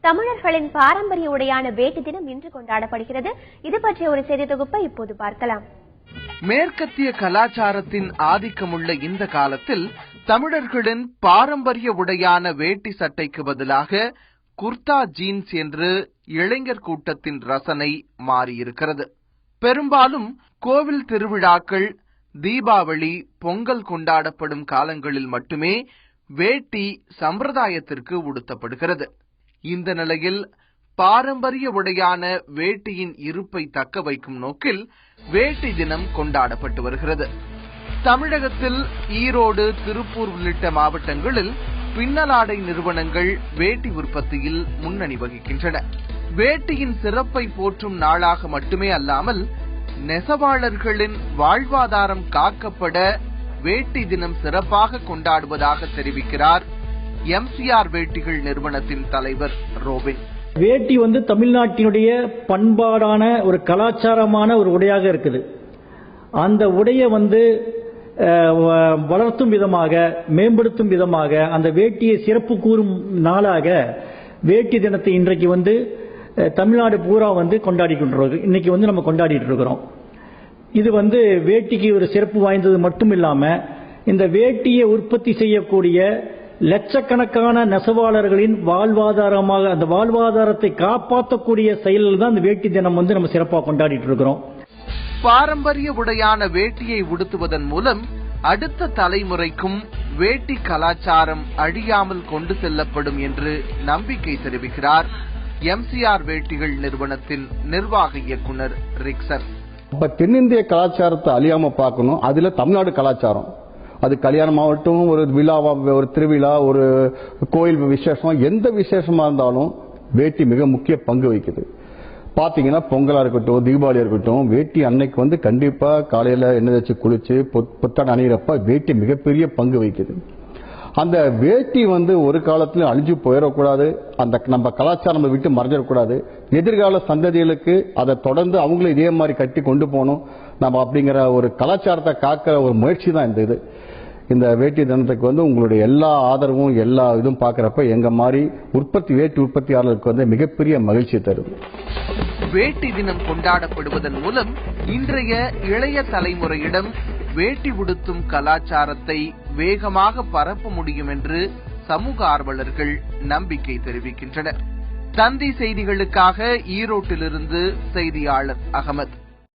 தமிழர்களின் பாரம்பரிய உடையான வேட்டி தினம் இன்று கொண்டாடப்படுகிறது. இது பற்றிய ஒரு செய்தி தொகுப்பை இப்போது பார்க்கலாம். மேற்கத்திய கலாச்சாரத்தின் ஆதிக்கமுள்ள இந்த காலத்தில் தமிழர்களின் பாரம்பரிய உடையான வேட்டி சட்டைக்கு பதிலாக குர்தா ஜீன்ஸ் என்று இளைஞர் கூட்டத்தின் ரசனை மாறியிருக்கிறது. பெரும்பாலும் கோவில் திருவிழாக்கள், தீபாவளி, பொங்கல் கொண்டாடப்படும் காலங்களில் மட்டுமே வேட்டி சம்பிரதாயத்திற்கு உடுத்தப்படுகிறது. இந்த நிலையில் பாரம்பரிய உடையான வேட்டியின் இருப்பை தக்க வைக்கும் நோக்கில் வேட்டி தினம் கொண்டாடப்பட்டு வருகிறது. தமிழகத்தில் ஈரோடு, திருப்பூர் உள்ளிட்ட மாவட்டங்களில் பின்னலாடை நிறுவனங்கள் வேட்டி உற்பத்தியில் முன்னணி வகிக்கின்றன. வேட்டியின் சிறப்பை போற்றும் நாளாக மட்டுமே அல்லாமல் நெசவாளர்களின் வாழ்வாதாரம் காக்கப்பட வேட்டி தினம் சிறப்பாக கொண்டாடுவதாக தெரிவிக்கிறார் MCR வேட்டிகள் நிறுவனத்தின் தலைவர் ரோபின். வேட்டி தமிழ்நாட்டினுடைய பண்பாடான ஒரு கலாச்சாரமான ஒரு உடையாக இருக்குது. அந்த உடைய வளர்த்தும் விதமாக, மேம்படுத்தும் விதமாக அந்த வேட்டியை சிறப்பு கூறும் நாளாக வேட்டி தினத்தை இன்றைக்கு தமிழ்நாடு பூரா கொண்டாடி கொண்டிருக்கிறோம். இன்னைக்கு நம்ம கொண்டாடிட்டு இருக்கிறோம். இது வேட்டிக்கு ஒரு சிறப்பு வாய்ந்தது மட்டும் இல்லாம இந்த வேட்டியை உற்பத்தி செய்யக்கூடிய லட்சக்கணக்கான நெசவாளர்களின் வாழ்வாதாரமாக, அந்த வாழ்வாதாரத்தை காப்பாற்றக்கூடிய செயல்கள் தான் இந்த வேட்டி தினம் நம்ம சிறப்பாக கொண்டாடிட்டு இருக்கிறோம். பாரம்பரிய உடையான வேட்டியை உடுத்துவதன் மூலம் அடுத்த தலைமுறைக்கும் வேட்டி கலாச்சாரம் அழியாமல் கொண்டு செல்லப்படும் என்று நம்பிக்கை தெரிவிக்கிறார் MCR வேட்டிகள் நிறுவனத்தின் நிர்வாக இயக்குனர் ரிக்சன். தென்னிந்திய கலாச்சாரத்தை அழியாம பார்க்கணும். அதுல தமிழ்நாடு கலாச்சாரம், அது கல்யாணமாகட்டும், ஒரு விழாவா, ஒரு திருவிழா, ஒரு கோயில் விசேஷம், எந்த விசேஷமா இருந்தாலும் வேட்டி மிக முக்கிய பங்கு வகிக்குது. பாத்தீங்கன்னா பொங்கலா இருக்கட்டும், தீபாவளியா இருக்கட்டும், வேட்டி அன்னைக்கு கண்டிப்பா காலையில எண்ணெய் வச்சு குளிச்சு புத்தாடை அணிகிறப்ப வேட்டி மிகப்பெரிய பங்கு வகிக்குது. அந்த வேட்டி ஒரு காலத்துல அழிஞ்சு போயிடக்கூடாது. அந்த நம்ம கலாச்சாரம் விட்டு மறைஞ்சிடக்கூடாது. எதிர்கால சந்ததிகளுக்கு அதை தொடர்ந்து அவங்களும் இதே மாதிரி கட்டி கொண்டு போகணும் நம்ம அப்படிங்கிற ஒரு கலாச்சாரத்தை காக்கிற ஒரு முயற்சி தான் இது. இந்த வேட்டி தினத்துக்கு உங்களுடைய எல்லா ஆதரவும், எல்லா இதுவும் பார்க்கறப்ப எங்க மாதிரி வேட்டி உற்பத்தியாளர்களுக்கு மிகப்பெரிய மகிழ்ச்சி தரும். வேட்டி தினம் கொண்டாடப்படுவதன் மூலம் இன்றைய இளைய தலைமுறையிடம் வேட்டி உடுத்தும் கலாச்சாரத்தை வேகமாக பரப்ப முடியும் என்று சமூக ஆர்வலர்கள் நம்பிக்கை தெரிவிக்கின்றனர். தந்தி செய்திகளுக்காக ஈரோட்டிலிருந்து செய்தியாளர் அகமது.